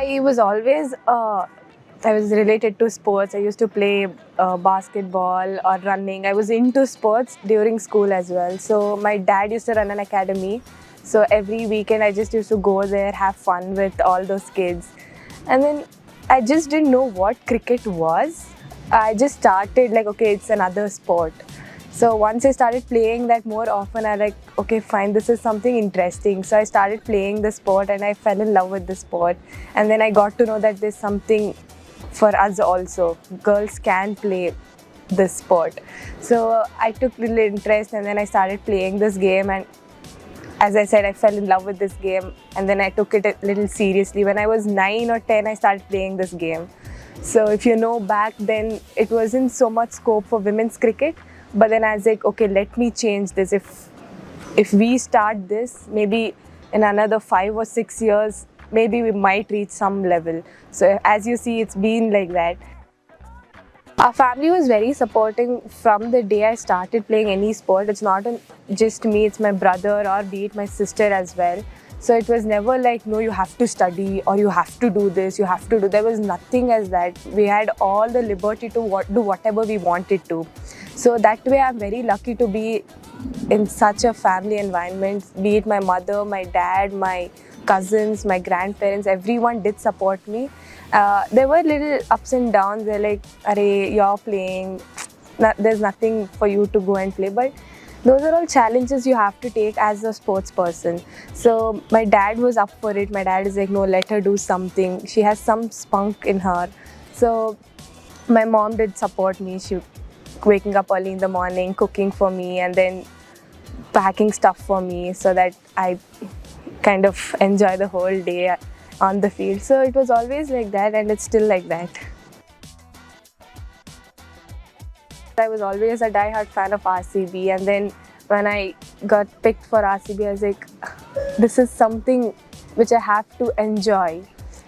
I was always I was related to sports. I used to play basketball or running. I was into sports during school as well. So my dad used to run an academy. So every weekend I just used to go there, have fun with all those kids. And then I just didn't know what cricket was. I just started like, okay, it's another sport. So once I started playing that more often, I like, okay, fine, this is something interesting. So I started playing the sport and I fell in love with the sport. And then I got to know that there's something for us also. Girls can play this sport. So I took little interest and then I started playing this game, and as I said, I fell in love with this game and then I took it a little seriously. When I was 9 or 10, I started playing this game. So if you know, back then it wasn't so much scope for women's cricket, but then I was like, okay, let me change this. If we start this, maybe in another 5 or 6 years, maybe we might reach some level. So as you see, it's been like that. Our family was very supporting from the day I started playing any sport. It's not just me, it's my brother or be it my sister as well. So it was never like, no, you have to study or you have to do this, you have to do. There was nothing as that. We had all the liberty to do whatever we wanted to. So that way I'm very lucky to be in such a family environment, be it my mother, my dad, my cousins, my grandparents, everyone did support me. There were little ups and downs. They're like, "Arey, you're playing. There's nothing for you to go and play." But those are all challenges you have to take as a sports person. So my dad was up for it. My dad is like, "No, let her do something. She has some spunk in her." So my mom did support me. She waking up early in the morning, cooking for me, and then packing stuff for me so that I kind of enjoy the whole day on the field. So it was always like that, and it's still like that. I was always a die-hard fan of RCB, and then when I got picked for RCB, I was like, this is something which I have to enjoy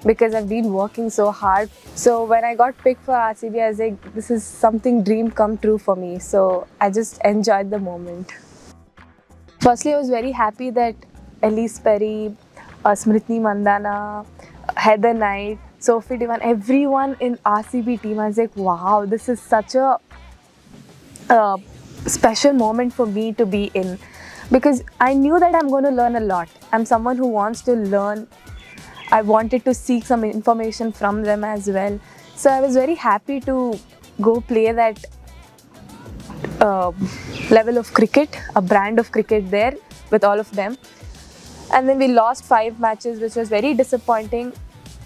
because I've been working so hard. So when I got picked for RCB, I was like, this is something dream come true for me. So I just enjoyed the moment. Firstly, I was very happy that Elise Perry, Smriti Mandana, Heather Knight, Sophie Divan, everyone in RCB team, I was like, wow, this is such a special moment for me to be in, because I knew that I'm going to learn a lot. I'm someone who wants to learn. I wanted to seek some information from them as well. So I was very happy to go play that level of cricket, a brand of cricket there with all of them. And then we lost 5 matches, which was very disappointing,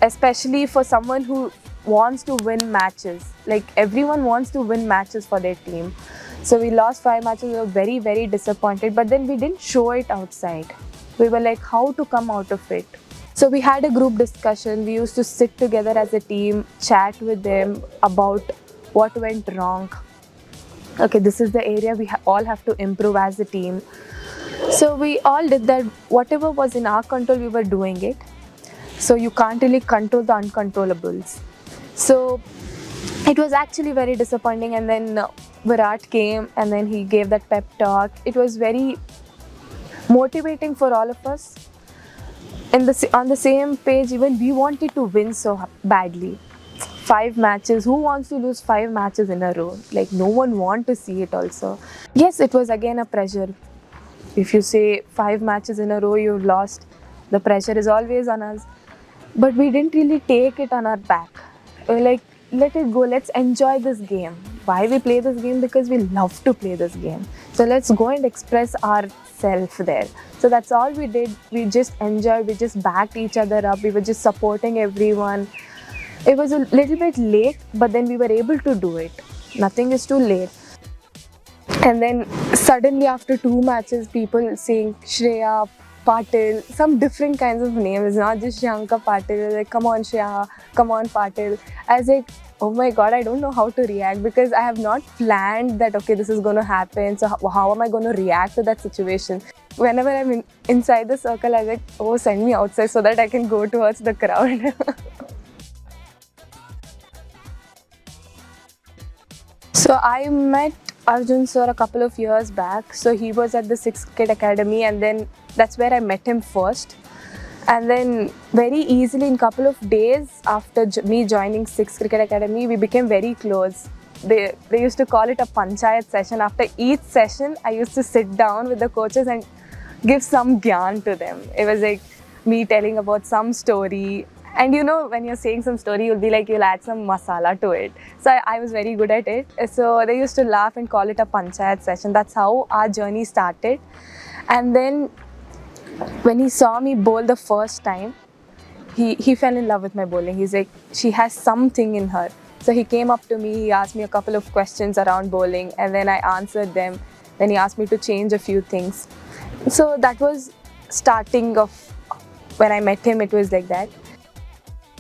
especially for someone who wants to win matches. Like everyone wants to win matches for their team. So we lost 5 matches. We were very, very disappointed. But then we didn't show it outside. We were like, how to come out of it? So we had a group discussion. We used to sit together as a team, chat with them about what went wrong. Okay, this is the area we all have to improve as a team. So we all did that. Whatever was in our control, we were doing it. So you can't really control the uncontrollables. So it was actually very disappointing. And then Virat came and then he gave that pep talk. It was very motivating for all of us. On the same page, even we wanted to win so badly. 5 matches. Who wants to lose 5 matches in a row? Like no one wants to see it also. Yes, it was again a pressure. If you say 5 matches in a row you've lost, the pressure is always on us. But we didn't really take it on our back. We were like, let it go, let's enjoy this game. Why we play this game? Because we love to play this game. So let's go and express ourselves there. So that's all we did. We just enjoyed, we just backed each other up, we were just supporting everyone. It was a little bit late, but then we were able to do it. Nothing is too late. And then suddenly after 2 matches, people saying Shreya Patil, some different kinds of names, not just Shreyanka Patil, like come on Shreya, come on Patil. I was like, oh my god, I don't know how to react because I have not planned that, okay, this is going to happen. So how am I going to react to that situation? Whenever I'm inside the circle, I was like, oh, send me outside so that I can go towards the crowd. So I met Arjun sir a couple of years back. So he was at the 6th Cricket Academy, and then that's where I met him first. And then very easily, in couple of days after me joining Six Cricket Academy, we became very close. They used to call it a panchayat session. After each session, I used to sit down with the coaches and give some gyan to them. It was like me telling about some story. And you know, when you're saying some story, you'll be like, you'll add some masala to it. So I was very good at it. So they used to laugh and call it a panchayat session. That's how our journey started. And then when he saw me bowl the first time, he fell in love with my bowling. He's like, she has something in her. So he came up to me, he asked me a couple of questions around bowling, and then I answered them. Then he asked me to change a few things. So that was starting of when I met him, it was like that.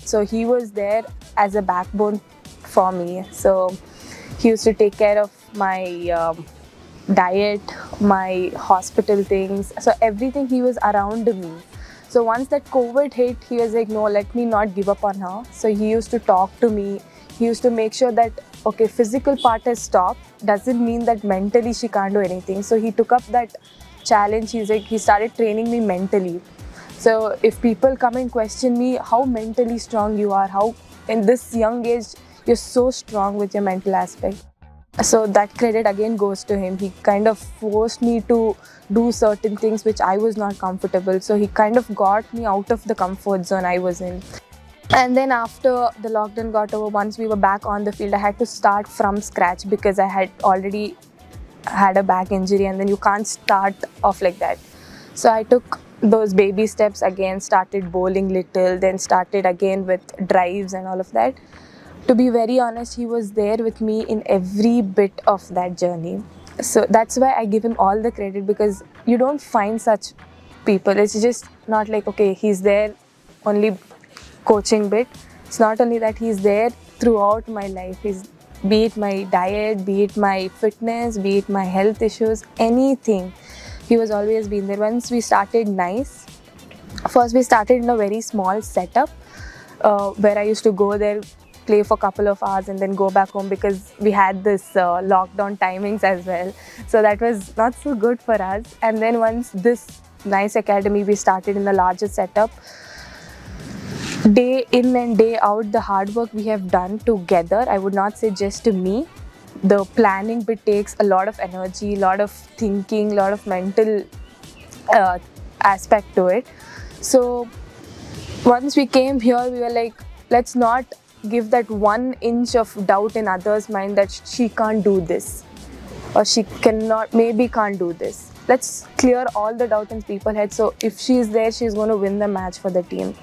So he was there as a backbone for me. So he used to take care of my diet, my hospital things. So everything, he was around me. So once that COVID hit, he was like, no, let me not give up on her. So he used to talk to me. He used to make sure that, okay, physical part has stopped. Doesn't mean that mentally she can't do anything. So he took up that challenge. He's like, he started training me mentally. So if people come and question me how mentally strong you are, how in this young age you're so strong with your mental aspect. So that credit again goes to him. He kind of forced me to do certain things which I was not comfortable. So he kind of got me out of the comfort zone I was in. And then after the lockdown got over, once we were back on the field, I had to start from scratch because I had already had a back injury, and then you can't start off like that. So I took those baby steps again, started bowling little, then started again with drives and all of that. To be very honest, he was there with me in every bit of that journey. So that's why I give him all the credit, because you don't find such people. It's just not like, okay, he's there only coaching bit. It's not only that, he's there throughout my life. Be it my diet, be it my fitness, be it my health issues, anything. He was always been there. Once we started nice, first we started in a very small setup where I used to go there, play for a couple of hours and then go back home, because we had this lockdown timings as well. So that was not so good for us. And then once this nice academy, we started in a larger setup. Day in and day out, the hard work we have done together, I would not say just to me. The planning bit takes a lot of energy, a lot of thinking, a lot of mental aspect to it. So once we came here, we were like, let's not give that 1 inch of doubt in others' mind that she can't do this or she cannot, maybe can't do this. Let's clear all the doubt in people's heads. So if she is there, she's going to win the match for the team.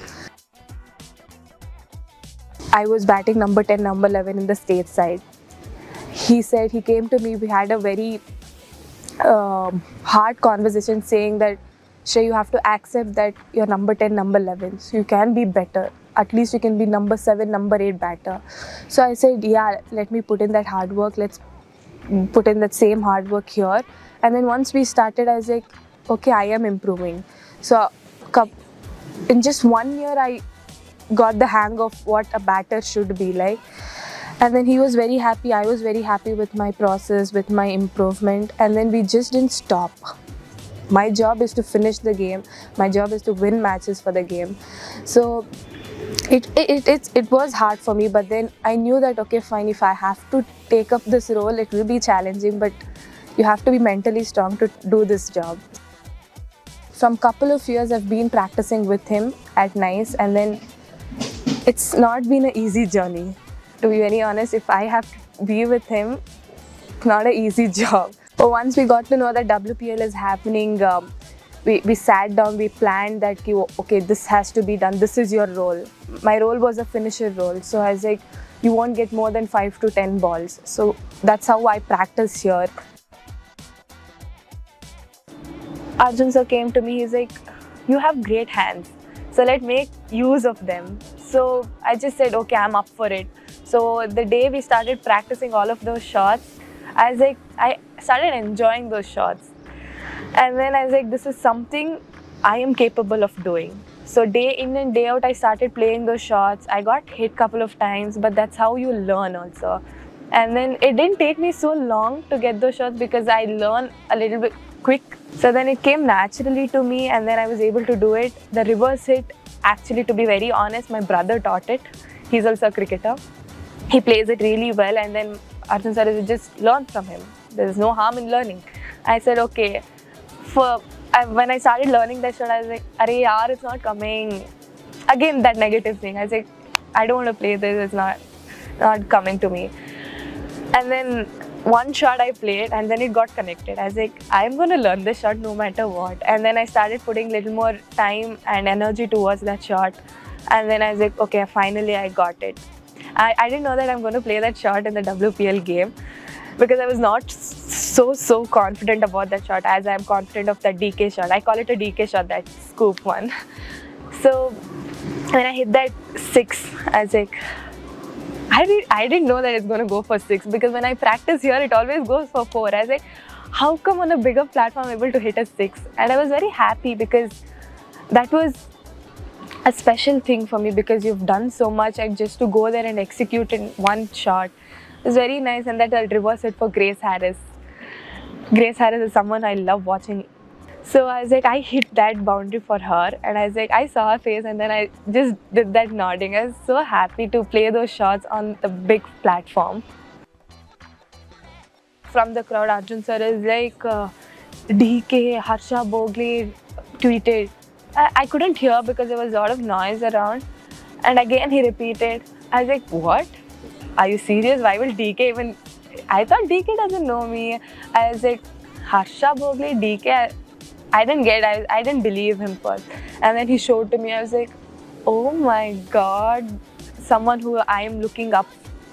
I was batting number 10, number 11 in the state side. He said, he came to me, we had a very hard conversation saying that, Shrey, you have to accept that you're number 10, number 11. So you can be better. At least you can be number 7, number 8 batter. So I said, yeah, let me put in that hard work. Let's put in that same hard work here. And then once we started, I was like, okay, I am improving. So in just 1 year, I got the hang of what a batter should be like. And then he was very happy. I was very happy with my process, with my improvement. And then we just didn't stop. My job is to finish the game. My job is to win matches for the game. So it was hard for me, but then I knew that, okay, fine, if I have to take up this role, it will be challenging, but you have to be mentally strong to do this job. From couple of years, I've been practicing with him at NICE, and then it's not been an easy journey. To be very honest, if I have to be with him, it's not an easy job. But once we got to know that WPL is happening, we sat down, we planned that, okay, this has to be done, this is your role. My role was a finisher role, so I was like, you won't get more than 5 to 10 balls. So that's how I practice here. Arjun sir came to me, he's like, you have great hands, so let's make use of them. So I just said, okay, I'm up for it. So the day we started practicing all of those shots, I started enjoying those shots. And then I was like, this is something I am capable of doing. So day in and day out, I started playing those shots. I got hit a couple of times, but that's how you learn also. And then it didn't take me so long to get those shots, because I learned a little bit quick. So then it came naturally to me, and then I was able to do it. The reverse hit, actually, to be very honest, my brother taught it. He's also a cricketer. He plays it really well, and then Arjun sir just learn from him. There's no harm in learning. I said, okay. When I started learning that shot, I was like, "Arey yaar, it's not coming." Again, that negative thing. I was like, I don't want to play this. It's not coming to me. And then one shot I played, and then it got connected. I was like, I'm going to learn this shot no matter what. And then I started putting little more time and energy towards that shot. And then I was like, okay, finally I got it. I didn't know that I'm going to play that shot in the WPL game, because I was not so confident about that shot as I am confident of that DK shot. I call it a DK shot, that scoop one. So when I hit that 6, I was like, I didn't know that it's going to go for 6, because when I practice here, it always goes for 4. I was like, how come on a bigger platform I'm able to hit a 6? And I was very happy, because that was a special thing for me, because you've done so much, and just to go there and execute in one shot is very nice. And that I'll reverse it for Grace Harris. Grace Harris is someone I love watching. So I was like, I hit that boundary for her, and I was like, I saw her face, and then I just did that nodding. I was so happy to play those shots on the big platform. From the crowd, Arjun sir is like, DK, Harsha Bogle tweeted. I couldn't hear because there was a lot of noise around. And again he repeated. I was like, what? Are you serious? Why will DK even... I thought DK doesn't know me. I was like, Harsha Bogle, DK... I didn't get it. I didn't believe him first. And then he showed to me. I was like, oh my God, someone who I am looking up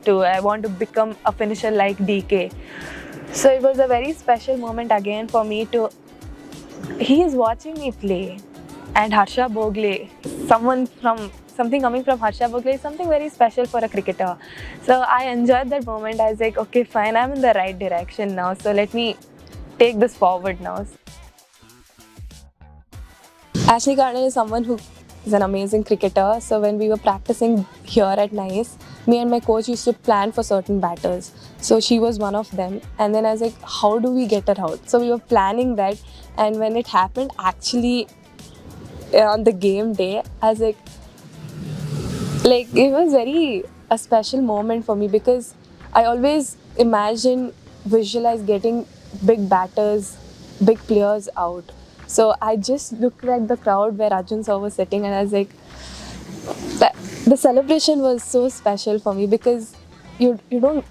to. I want to become a finisher like DK. So it was a very special moment again for me to... He is watching me play. And Harsha Bogle, something coming from Harsha Bogle is something very special for a cricketer. So I enjoyed that moment. I was like, okay, fine, I'm in the right direction now. So let me take this forward now. Ashley Gardner is someone who is an amazing cricketer. So when we were practicing here at NICE, me and my coach used to plan for certain batters. So she was one of them. And then I was like, how do we get her out? So we were planning that. And when it happened, actually on the game day, I was like it was a special moment for me, because I always visualize getting big batters, big players out. So I just looked at the crowd where Arjun sir was sitting, and I was like, the celebration was so special for me, because you don't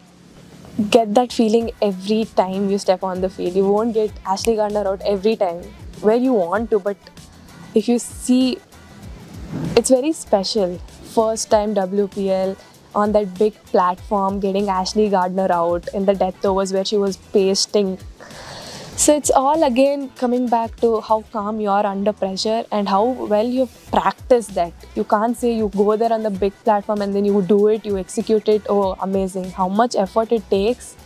get that feeling every time you step on the field. You won't get Ashley Gardner out every time where you want to, but if you see, it's very special. First time WPL on that big platform, getting Ashley Gardner out in the death overs where she was pasting. So it's all again coming back to how calm you are under pressure and how well you practice that. You can't say you go there on the big platform and then you do it, you execute it. Oh, amazing. How much effort it takes,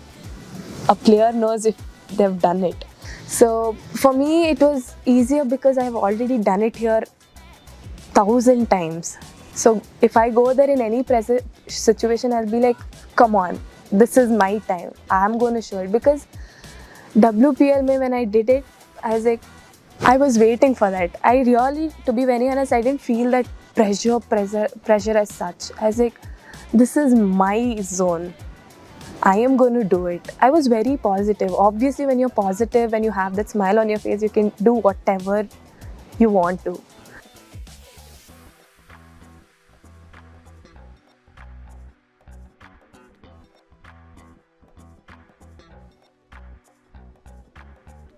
a player knows if they've done it. So for me, it was easier because I've already done it here 1,000 times. So if I go there in any situation, I'll be like, come on, this is my time. I'm going to show it. Because WPL mein, when I did it, I was waiting for that. I really, to be very honest, I didn't feel that pressure as such. I was like, this is my zone. I am going to do it. I was very positive. Obviously, when you're positive, when you have that smile on your face, you can do whatever you want to.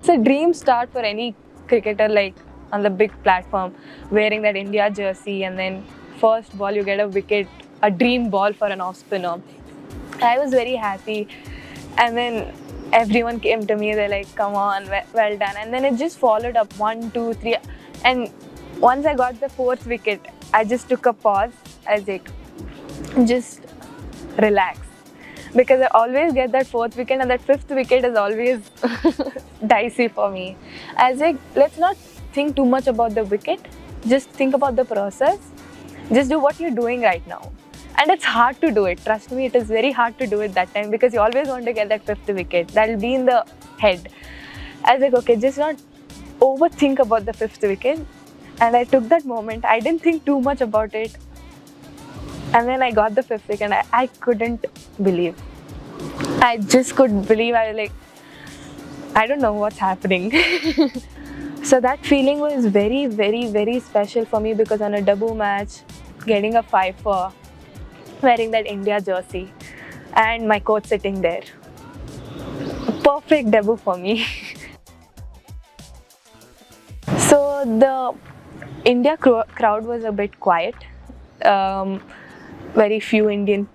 It's a dream start for any cricketer, like on the big platform, wearing that India jersey, and then first ball you get a wicket, a dream ball for an off spinner. I was very happy, and then everyone came to me, they're like, come on, well done. And then it just followed up 1, 2, 3, and once I got the 4th wicket, I just took a pause. I was like, just relax. Because I always get that 4th wicket, and that 5th wicket is always dicey for me. I was like, let's not think too much about the wicket. Just think about the process. Just do what you're doing right now. And it's hard to do it. Trust me, it is very hard to do it that time, because you always want to get that 5th wicket. That'll be in the head. I was like, okay, just not overthink about the fifth wicket. And I took that moment. I didn't think too much about it. And then I got the fifth wicket and I couldn't believe. I just couldn't believe. I was like, I don't know what's happening. So that feeling was very, very, very special for me because on a debut match, getting a 5-4, wearing that India jersey, and my coach sitting there. Perfect debut for me. So the India crowd was a bit quiet. Very few Indian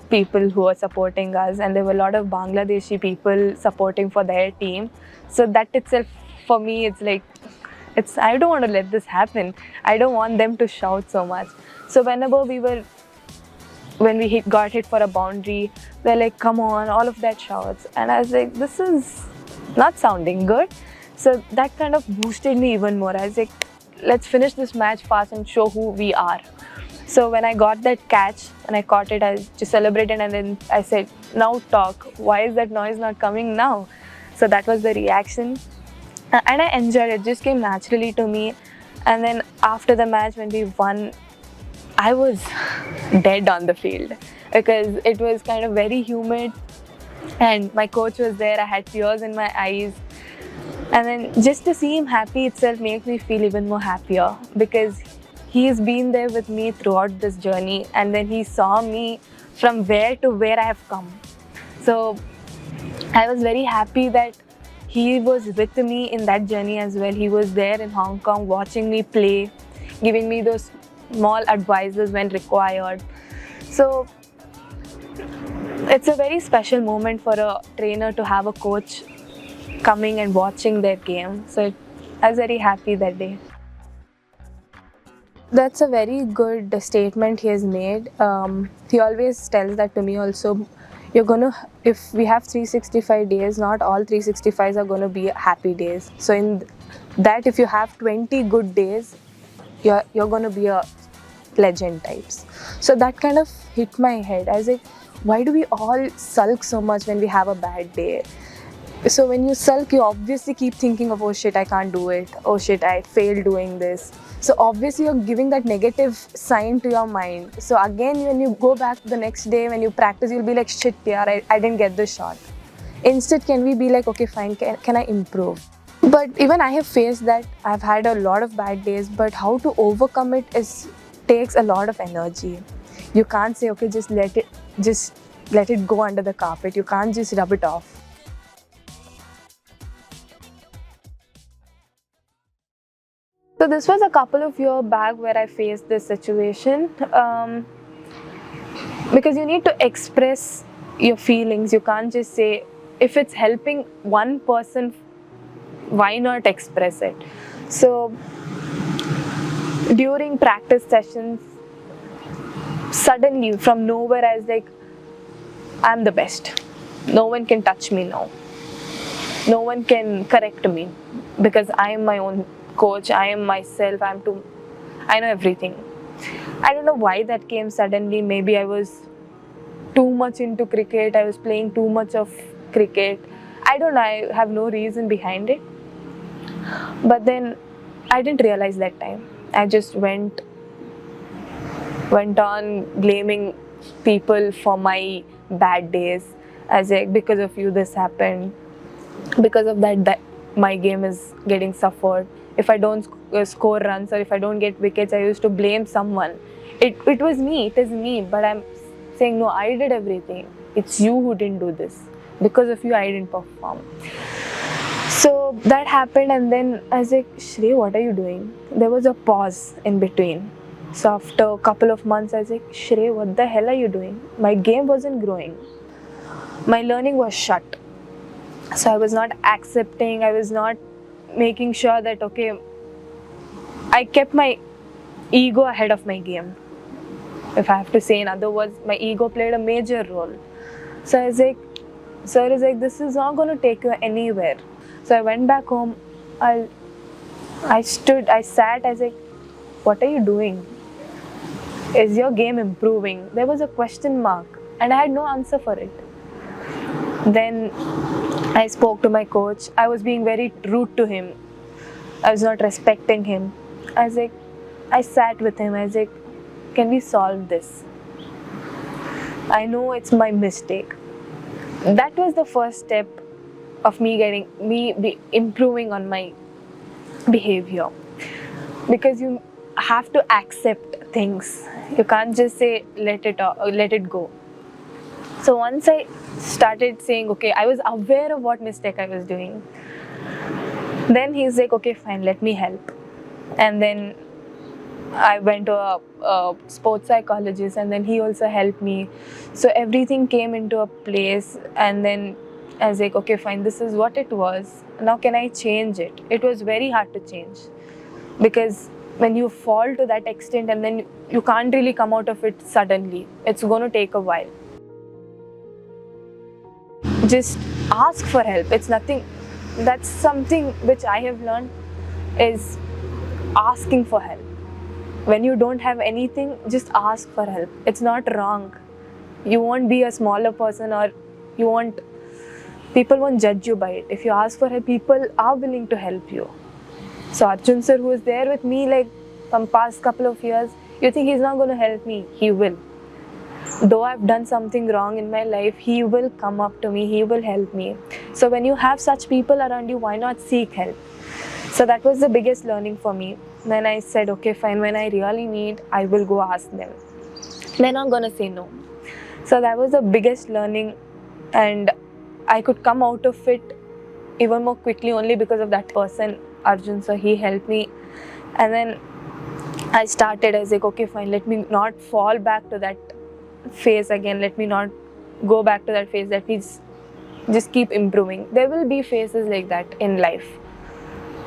people who were supporting us, and there were a lot of Bangladeshi people supporting for their team. So that itself, for me, it's like, I don't want to let this happen. I don't want them to shout so much. So whenever when we got hit for a boundary, they're like, come on, all of that shouts. And I was like, this is not sounding good. So that kind of boosted me even more. I was like, let's finish this match fast and show who we are. So when I got that catch and I caught it, I just celebrated, and then I said, now talk. Why is that noise not coming now? So that was the reaction. And I enjoyed it. It just came naturally to me. And then after the match, when we won, I was dead on the field because it was kind of very humid and my coach was there. I had tears in my eyes. And then just to see him happy itself makes me feel even more happier because he's been there with me throughout this journey, and then he saw me from where to where I have come. So I was very happy that he was with me in that journey as well. He was there in Hong Kong watching me play, giving me those small advices when required. So it's a very special moment for a trainer to have a coach coming and watching their game. So I was very happy that day. That's a very good statement he has made. He always tells that to me also. If we have 365 days, not all 365s are going to be happy days. So in that, if you have 20 good days, you're going to be a legend types. So that kind of hit my head. I was like, why do we all sulk so much when we have a bad day? So when you sulk, you obviously keep thinking of, oh shit, I can't do it. Oh shit, I failed doing this. So obviously you're giving that negative sign to your mind. So again, when you go back the next day, when you practice, you'll be like, shit, yeah, I didn't get this shot. Instead, can we be like, okay, fine, can I improve? But even I have faced that. I've had a lot of bad days, but how to overcome it takes a lot of energy. You can't say, okay, just let it go under the carpet. You can't just rub it off. So this was a couple of years back where I faced this situation because you need to express your feelings. You can't just say, if it's helping one person, why not express it? So during practice sessions, suddenly from nowhere I was like, I'm the best. No one can touch me now. No one can correct me because I am my own coach. I am myself. I know everything. I don't know why that came suddenly. Maybe I was too much into cricket. I was playing too much of cricket. I don't know. I have no reason behind it. But then I didn't realize that time. I just went on blaming people for my bad days. As like, because of you this happened. Because of that my game is getting suffered. If I don't score runs or if I don't get wickets, I used to blame someone. It was me, it is me, but I'm saying, no, I did everything. It's you who didn't do this. Because of you, I didn't perform. So that happened, and then I was like, Shrey, what are you doing? There was a pause in between. So after a couple of months, I was like, Shrey, what the hell are you doing? My game wasn't growing. My learning was shut. So I was not accepting, I was not making sure that, okay, I kept my ego ahead of my game. If I have to say in other words, my ego played a major role. So I was like, sir is like, this is not going to take you anywhere. So I went back home, I sat, I was like, what are you doing? Is your game improving? There was a question mark and I had no answer for it. Then I spoke to my coach. I was being very rude to him. I was not respecting him. I was like, I sat with him. I was like, can we solve this? I know it's my mistake. That was the first step of me improving on my behavior, because you have to accept things. You can't just say let it go. So once I started saying, okay, I was aware of what mistake I was doing. Then he's like, okay, fine, let me help. And then I went to a sports psychologist, and then he also helped me. So everything came into a place, and then I was like, okay, fine, this is what it was. Now can I change it? It was very hard to change, because when you fall to that extent and then you can't really come out of it suddenly, it's going to take a while. Just ask for help. It's nothing. That's something which I have learned, is asking for help. When you don't have anything, just ask for help. It's not wrong. You won't be a smaller person, or people won't judge you by it. If you ask for help, people are willing to help you. So Arjun sir, who was there with me like from past couple of years, you think he's not going to help me? He will. Though I've done something wrong in my life, he will come up to me, he will help me. So when you have such people around you, why not seek help? So that was the biggest learning for me. Then I said, okay, fine, when I really need, I will go ask them. They're not going to say no. So that was the biggest learning, and I could come out of it even more quickly only because of that person, Arjun. So he helped me. And then I was like, okay, fine, let me not fall back to that phase again. Let me not go back to that phase. Let me just keep improving. There will be phases like that in life.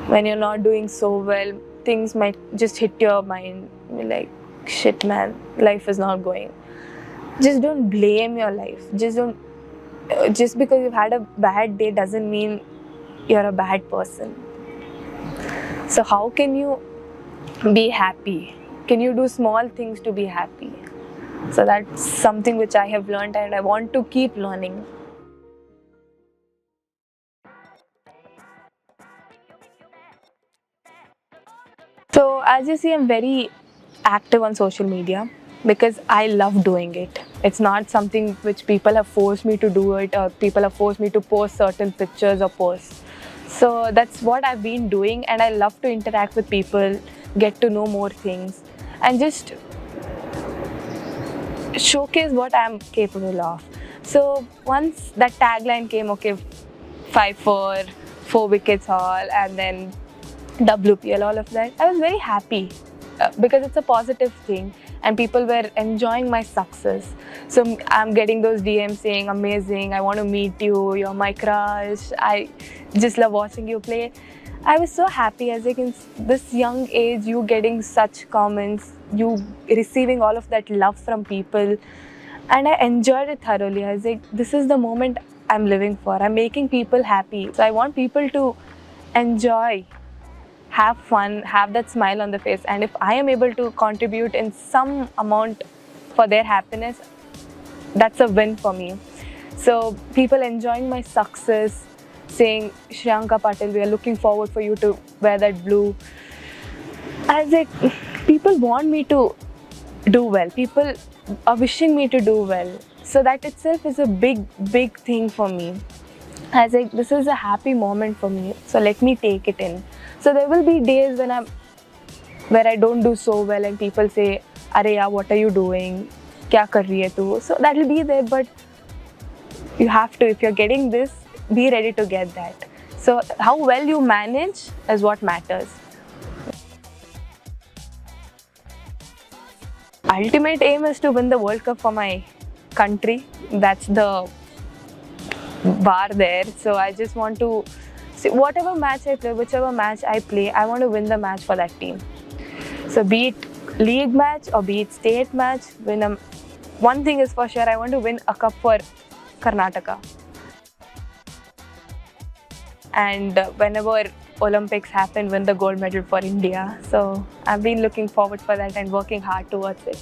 When you're not doing so well, things might just hit your mind. You're like, shit man, life is not going. Just don't blame your life. Just because you've had a bad day doesn't mean you're a bad person. So how can you be happy? Can you do small things to be happy? So that's something which I have learned, and I want to keep learning. So as you see, I'm very active on social media because I love doing it. It's not something which people have forced me to do it, or people have forced me to post certain pictures or posts. So that's what I've been doing, and I love to interact with people, get to know more things, and just showcase what I'm capable of. So once that tagline came, okay, 5-4, 4 wickets all, and then WPL, all of that, I was very happy because it's a positive thing and people were enjoying my success. So I'm getting those DMs saying, amazing, I want to meet you, you're my crush, I just love watching you play. I was so happy, as like in this young age, you getting such comments, you receiving all of that love from people, and I enjoyed it thoroughly. I was like, this is the moment I'm living for. I'm making people happy. So I want people to enjoy, have fun, have that smile on the face, and if I am able to contribute in some amount for their happiness, that's a win for me. So people enjoying my success, saying, Shreyanka Patil, we are looking forward for you to wear that blue. I was like, people want me to do well. People are wishing me to do well. So that itself is a big thing for me. I was like, this is a happy moment for me, so let me take it in. So there will be days where I don't do so well and people say, Are ya, what are you doing? Kya kar rahi hai tu? So that will be there, but you have to, if you're getting this, be ready to get that. So how well you manage is what matters. Ultimate aim is to win the World Cup for my country. That's the bar there. So I just want to see whatever match I play, whichever match I play, I want to win the match for that team. So be it league match or be it state match, one thing is for sure, I want to win a cup for Karnataka. And whenever Olympics happen, win the gold medal for India. So I've been looking forward for that and working hard towards it.